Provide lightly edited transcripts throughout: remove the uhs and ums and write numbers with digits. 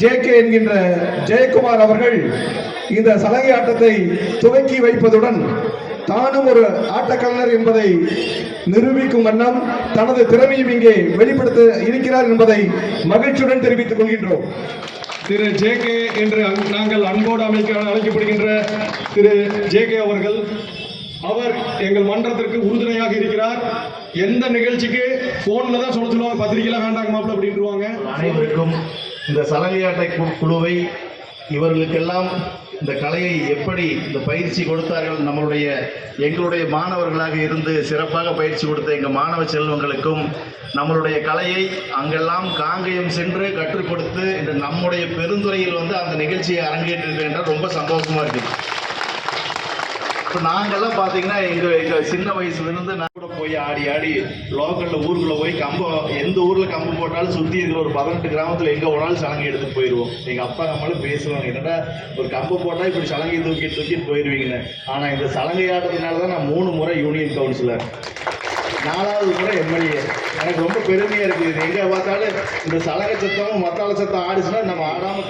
JK. என்கின்ற ஜெயக்குமார் அவர்கள் இந்த சலங்கை ஆட்டத்தை துவக்கி வைப்பதுடன் தானும் ஒரு ஆட்டக்கலைஞர் என்பதை நிரூபிக்கும் வண்ணம் தனது திறமையும் இங்கே வெளிப்படுத்த இருக்கிறார் என்பதை மகிழ்ச்சியுடன் தெரிவித்துக் கொள்கின்றோம். திரு ஜே.கே. என்று நாங்கள் அன்போடு அழைக்கப்படுகின்ற திரு ஜே.கே. அவர்கள், அவர் எங்கள் மன்றத்திற்கு உறுதுணையாக இருக்கிறார். எந்த நிகழ்ச்சிக்கு போன்ல தான் சொல்லுவாங்க, பத்திரிகைலாம் வேண்டாங்க மாப்பிள்ள அப்படின்ட்டுருவாங்க. அனைவருக்கும் இந்த சலங்கையாட்டை குழுவை, இவர்களுக்கெல்லாம் இந்த கலையை எப்படி இந்த பயிற்சி கொடுத்தார்கள், எங்களுடைய மாணவர்களாக இருந்து சிறப்பாக பயிற்சி கொடுத்த எங்கள் மாணவ செல்வங்களுக்கும் நம்மளுடைய கலையை அங்கெல்லாம் காங்கயம் சென்று கற்றுக் கொடுத்து இந்த நம்முடைய பெருந்துறையில் அந்த நிகழ்ச்சியை அரங்கேற்றிருக்கின்ற ரொம்ப சந்தோஷமா இருக்குது. இப்போ நாங்கள்லாம் பார்த்தீங்கன்னா எங்கள் சின்ன வயசுலேருந்து நான் கூட போய் ஆடி ஆடி லோக்கலில் ஊருக்குள்ளே போய் கம்பம், எந்த ஊரில் கம்பம் போட்டாலும் சுற்றி இருக்கிற ஒரு 18 கிராமத்தில் எங்கே போனாலும் சலங்கை எடுத்துகிட்டு போயிடுவோம். எங்கள் அப்பா நம்மளும் பேசுவாங்க, என்னடா ஒரு கம்பம் போட்டால் இப்படி சலங்கை தூக்கிட்டு போயிடுவீங்கன்னு. ஆனால் இந்த சலங்கை ஆட்டத்தினால தான் நான் 3 முறை யூனியன் கவுன்சிலர், 4வது முறை எம்எல்ஏ. எனக்கு ரொம்ப பெருமையாக இருக்குது. எங்கே பார்த்தாலும் இந்த சலங்கை சத்தமும் மத்தாள சத்தம் ஆடிச்சுன்னா நம்ம ஆடாமல்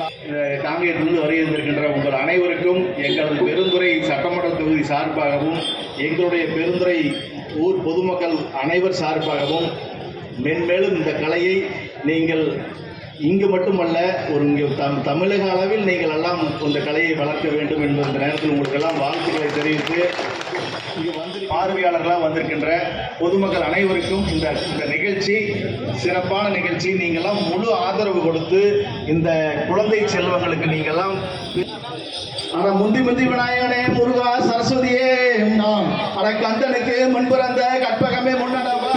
காங்கேயத்திலிருந்து வருகின்றிருக்கின்ற உங்கள் அனைவருக்கும் எங்களது பெருந்துறை சட்டமன்ற தொகுதி சார்பாகவும் எங்களுடைய பெருந்துறை ஊர் பொதுமக்கள் அனைவர் சார்பாகவும் மென்மேலும் இந்த கலையை நீங்கள் இங்கு மட்டுமல்ல இங்கே தமிழக அளவில் நீங்கள் எல்லாம் இந்த கலையை வளர்க்க வேண்டும் என்பது இந்த நேரத்தில் உங்களுக்கெல்லாம் வாழ்த்துக்களை தெரிவித்து இங்கு பார்வையாளர்களாக வந்திருக்கின்ற பொதுமக்கள் அனைவருக்கும் இந்த நிகழ்ச்சி சிறப்பான நிகழ்ச்சி. நீங்கள்லாம் முழு ஆதரவு கொடுத்து இந்த குழந்தை செல்வங்களுக்கு நீங்கள்லாம் முந்தி விநாயகனே முருகா சரஸ்வதியே நாம் கந்தனுக்கு முன்பிறந்த கற்பகமே முன்னடவா